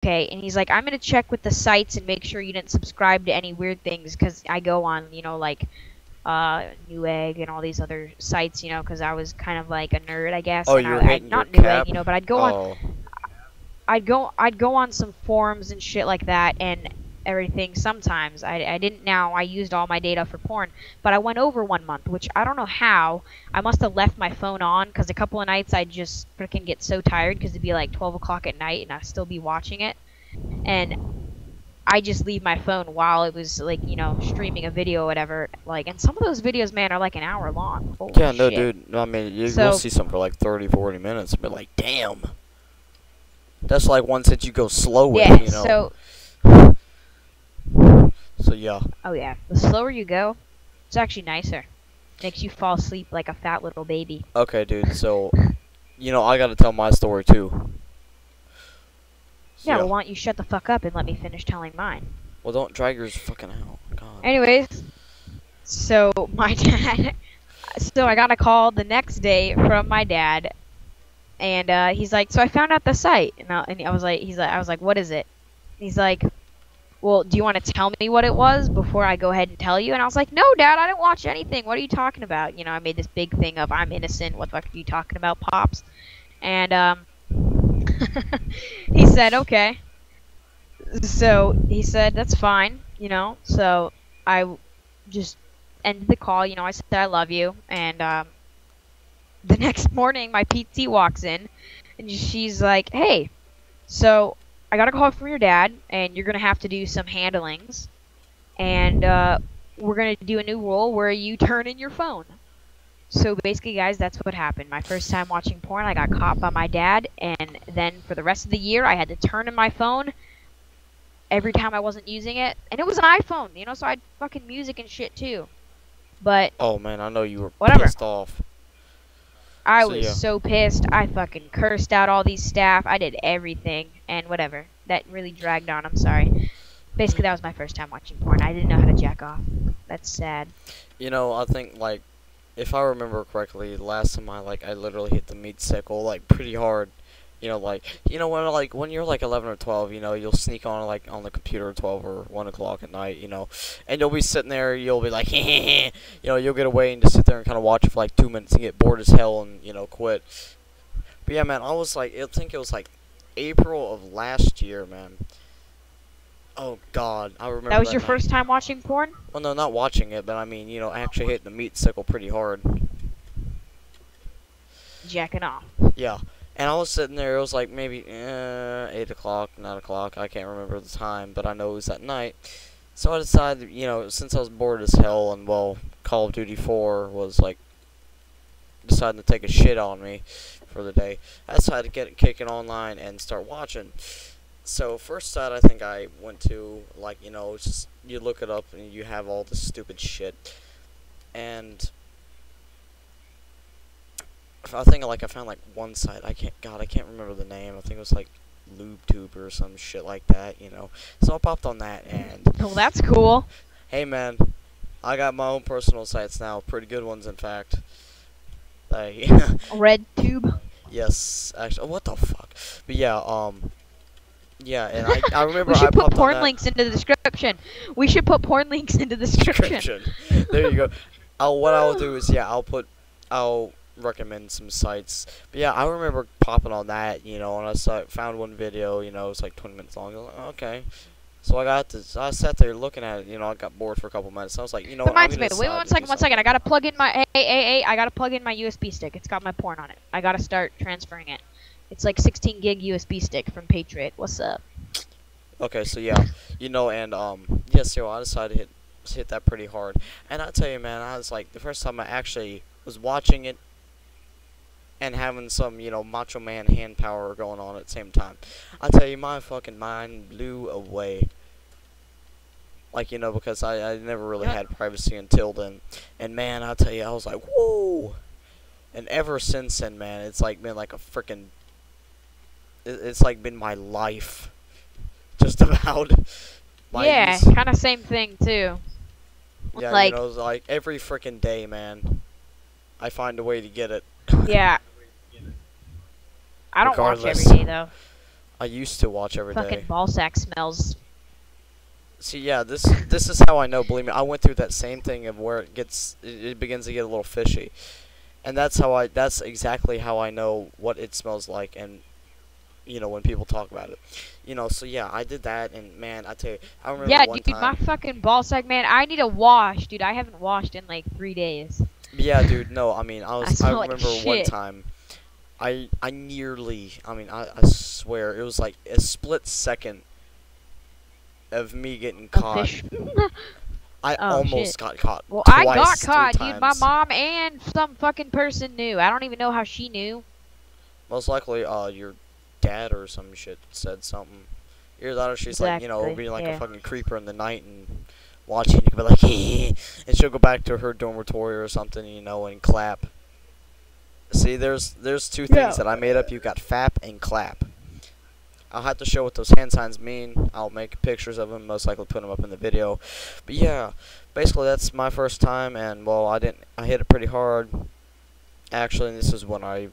okay. And he's like, I'm gonna check with the sites and make sure you didn't subscribe to any weird things, because I go on, like, Newegg and all these other sites, because I was kind of like a nerd, I guess. Oh, And you were I hitting your not Newegg, cap? but Oh. I'd go on some forums and shit like that and everything. Sometimes I didn't. Now I used all my data for porn, but I went over 1 month, which I don't know how. I must have left my phone on, because a couple of nights I'd just freaking get so tired, because it'd be like 12 o'clock at night and I'd still be watching it, and I just leave my phone while it was like, streaming a video or whatever. Like, and some of those videos, man, are like an hour long. Holy Yeah, no, shit. dude. I mean, you'll So see some for like 30, 40 minutes. But like, damn. That's like ones that you go slow with, yeah, you know. so So yeah. oh yeah, the slower you go, it's actually nicer. Makes you fall asleep like a fat little baby. Okay, dude. So, I gotta tell my story too. So, Yeah, yeah. well, why don't you shut the fuck up and let me finish telling mine? Well, don't drag yours fucking out. God. Anyways, so my dad, so I got a call the next day from my dad, and he's like, so I found out the site, and I was like, I was like, what is it? He's like, well, do you want to tell me what it was before I go ahead and tell you? And I was like, no, Dad, I didn't watch anything. What are you talking about? I made this big thing of, I'm innocent. What the fuck are you talking about, Pops? And he said, okay. So he said, that's fine, So I just ended the call. I said, I love you. And the next morning, my PT walks in, and she's like, hey, so I got a call from your dad, and you're going to have to do some handlings. And we're going to do a new rule where you turn in your phone. So basically, guys, that's what happened. My first time watching porn, I got caught by my dad, and then for the rest of the year, I had to turn in my phone every time I wasn't using it. And it was an iPhone, so I had fucking music and shit too. But Oh man, I know you were whatever. pissed off. I So, was yeah. so pissed. I fucking cursed out all these staff. I did everything, and whatever. That really dragged on. I'm sorry. Basically, that was my first time watching porn. I didn't know how to jack off. That's sad. I think like, if I remember correctly, last time I literally hit the meat sickle like pretty hard. When you're like 11 or 12, you'll sneak on like on the computer at 12 or 1 o'clock at night, and you'll be sitting there, you'll be like, you'll get away and just sit there and kind of watch it for like 2 minutes and get bored as hell and quit. But yeah, man, I think it was like April of last year, man. Oh God, I remember That was that your night. first time watching porn? Well, no, not watching it, but I mean, I actually hit the meat sickle pretty hard. Jacking off. Yeah. And I was sitting there, it was like maybe 8 o'clock, 9 o'clock, I can't remember the time, but I know it was at night. So I decided, since I was bored as hell, and well, Call of Duty 4 was like, deciding to take a shit on me for the day, I decided to get it kicking online and start watching. So first site I think I went to, like, it's just, you look it up and you have all this stupid shit. And I think I found like one site. I can't remember the name. I think it was like LubeTube or some shit like that. So I popped on that, and Well, that's cool. hey man, I got my own personal sites now. Pretty good ones, in fact. Like Red tube. yes, actually. What the fuck? But yeah, yeah, and I remember We I should put popped on porn that links into the description. We should put porn links into the description. There you go. What I'll do is, yeah, I'll recommend some sites. But yeah, I remember popping on that, and found one video, it was like 20 minutes long. I was like, okay. So I sat there looking at it, I got bored for a couple minutes. I was like, what, Reminds I'm me. gonna Wait decide to do one second. I something. gotta plug in my I gotta plug in my USB stick. It's got my porn on it. I gotta start transferring it. It's like 16 gig USB stick from Patriot. What's up? Okay, so yeah, and yeah, so I decided to hit that pretty hard. And I tell you, man, I was like, the first time I actually was watching it and having some, Macho Man hand power going on at the same time. I tell you, my fucking mind blew away. Like, because I never really had privacy until then. And man, I tell you, I was like, whoa! And ever since then, man, it's like been like a freaking, it's like been my life. Just about. Yeah, kind of same thing too. Yeah, Like, like every freaking day, man. I find a way to get it. yeah. I don't watch Regardless. every day though. I used to watch every Fucking day. ball sack smells. See, yeah, this is how I know. Believe me, I went through that same thing of where it begins to get a little fishy, and that's exactly how I know what it smells like, and when people talk about it, So yeah, I did that, and man, I tell you, I remember Yeah, one dude, my time. fucking ball sack, man. I need a wash, dude. I haven't washed in like 3 days. Yeah, dude, no, I mean, I I smell like remember one shit. time. I nearly, I mean, I swear, it was like a split second of me getting A caught. fish. I Oh shit. almost got caught Well, I got twice, three caught, dude. My times. mom and some fucking person knew. I don't even know how she knew. Most likely, your dad or some shit said something. Either that or she's like, Exactly. being like a Yeah. fucking creeper in the night and watching. You can be like, and she'll go back to her dormitory or something, and clap. See, there's two things Yeah. that I made up. You got fap and clap. I'll have to show what those hand signs mean. I'll make pictures of them, most likely put them up in the video. But yeah, basically that's my first time, and well, I hit it pretty hard. Actually, this is when I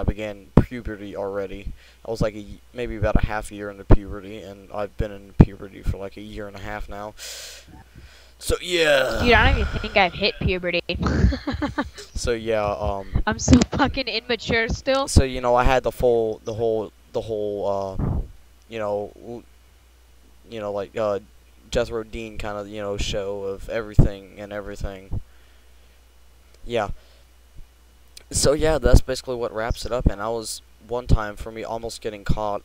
began puberty already. I was like maybe about a half year into puberty, and I've been in puberty for like a year and a half now. So Dude, I yeah. don't even think I've hit puberty. So yeah, I'm so fucking immature still. so I had the whole you know like Jethro Dean kind of show of everything and everything. Yeah. So yeah, that's basically what wraps it up. And I was one time for me almost getting caught.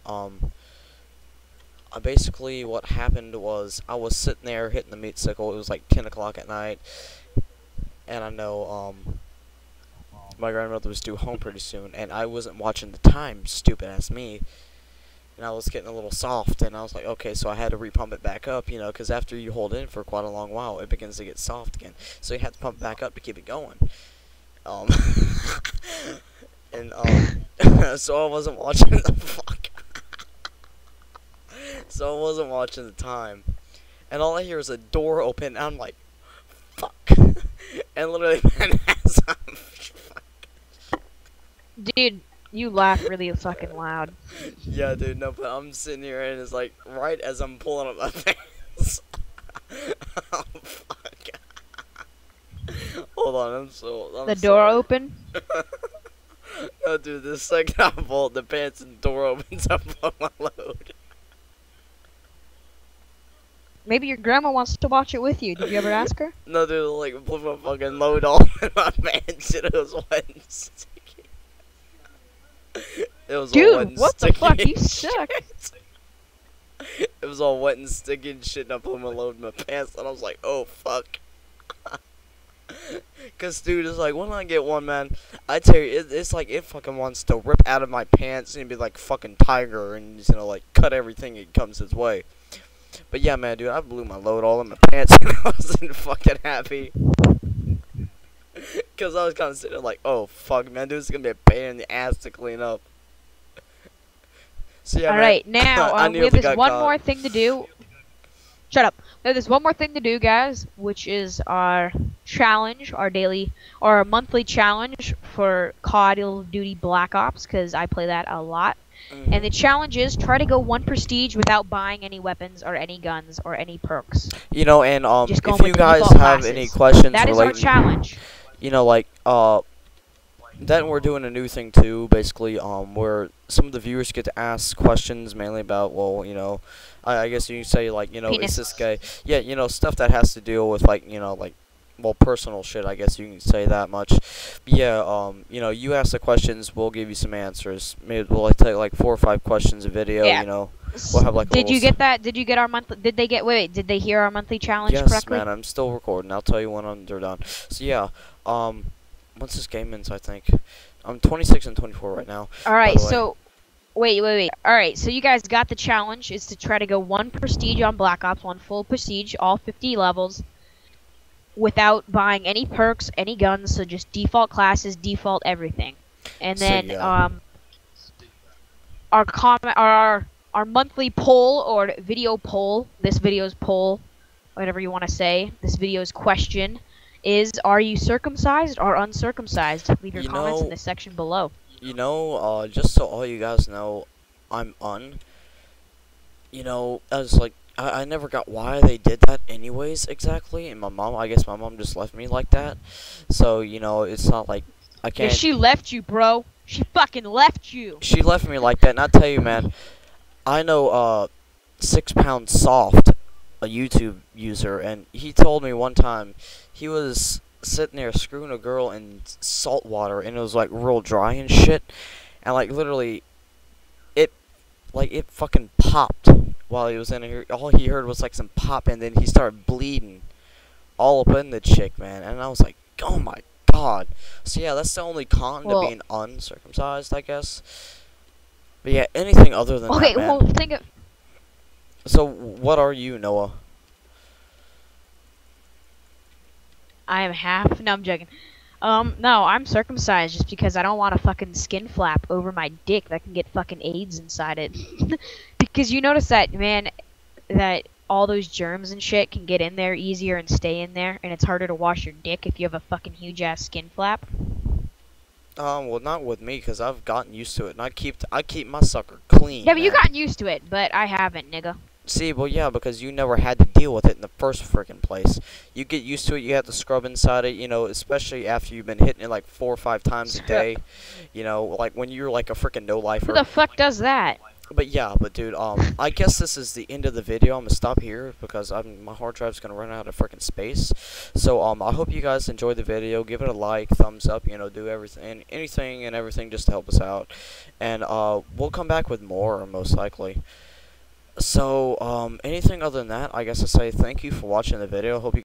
Basically what happened was I was sitting there hitting the meat sickle. It was like 10 o'clock at night, and I know my grandmother was due home pretty soon, and I wasn't watching the time. Stupid ass me. And I was getting a little soft, and I was like, okay, so I had to repump it back up, because after you hold in for quite a long while, it begins to get soft again. So you have to pump it back up to keep it going. Um, and so I wasn't watching the fuck. So I wasn't watching the time, and all I hear is a door open, and I'm like, fuck. And literally, man, as I'm Dude, you laugh really fucking loud. yeah, dude, no, but I'm sitting here, and it's like right as I'm pulling up my pants. Oh fuck. Hold on, I'm The door sorry. open. No, dude, the second I pull the pants and the door opens up on my load. Maybe your grandma wants to watch it with you. Did you ever ask her? No, dude, like blew my fucking load all in my pants, and it was wet and sticky. It was all wet Dude, and what the sticky fuck? You and suck. shit. It was all wet and sticky and shit, and I blew my load in my pants, and I was like, oh fuck. Cause dude, it's like when I get one, man, I tell you, it's like it fucking wants to rip out of my pants and be like fucking tiger and just, like cut everything that comes its way. But yeah, man, dude, I blew my load all in my pants and I wasn't fucking happy. Cause I was kind of sitting there like, oh fuck, man, dude, this is gonna be a pain in the ass to clean up. So yeah, All man, right, now I we nearly have this got one caught. more thing to do. Shut up. Now, there's one more thing to do, guys, which is our challenge, our monthly challenge for Call of Duty Black Ops, because I play that a lot. And the challenge is try to go 1 prestige without buying any weapons or any guns or any perks. And Just if going you with the guys default have any classes. questions That is our relating, challenge. like then we're doing a new thing too, basically, where some of the viewers get to ask questions mainly about, well, I guess you can say like, is this Penis. guy, yeah, stuff that has to deal with like, well, personal shit, I guess you can say that much. But yeah, you ask the questions, we'll give you some answers. Maybe we'll like take like 4 or 5 questions a video, Yeah. we'll have like a Did little you get that? Did you get our monthly? Did they get? Wait, did they hear our monthly challenge yes, correctly? man, I'm still recording. I'll tell you when they're done. So yeah, once this game ends, I think I'm 26 and 24 right now. All By right, the way. so wait. All right, so you guys got the challenge is to try to go 1 prestige on Black Ops, 1 full prestige, all 50 levels, without buying any perks, any guns, so just default classes, default everything. And So, then yeah. our monthly poll or video poll, this video's poll, whatever you want to say, this video's question is, are you circumcised or uncircumcised? Leave your comments in the section below. Just so all you guys know, I'm un. I was like, I never got why they did that anyways exactly. And I guess my mom just left me like that. So, it's not like I Yeah, can't. she left you, bro. She fucking left you. She left me like that. And I tell you, man, I know 6 pound soft, a YouTube user, and he told me one time he was sitting there screwing a girl in salt water, and it was like real dry and shit, and like literally it it fucking popped while he was in here. All he heard was like some pop, and then he started bleeding all up in the chick, man. And I was like, oh my god. So yeah, that's the only con to Well, being uncircumcised, I guess. But yeah, anything other than that, okay, well, man. think of. So what are you, Noah? I am half. No, I'm joking. No, I'm circumcised just because I don't want a fucking skin flap over my dick that can get fucking AIDS inside it. Because you notice that, man, that all those germs and shit can get in there easier and stay in there, and it's harder to wash your dick if you have a fucking huge ass skin flap. Well, not with me, cause I've gotten used to it, and I keep my sucker clean, Yeah, but you man. gotten used to it, but I haven't, nigga. See, well, yeah, because you never had to deal with it in the first freaking place. You get used to it. You have to scrub inside it, especially after you've been hitting it like 4 or 5 times a Scrub. day. Like when you're like a freaking no Who lifer. the fuck does that? But yeah, but dude, I guess this is the end of the video. I'm gonna stop here because my hard drive's gonna run out of freaking space. So I hope you guys enjoyed the video. Give it a like, thumbs up, do everything, anything and everything just to help us out. And we'll come back with more most likely. So anything other than that, I guess I say thank you for watching the video. Hope you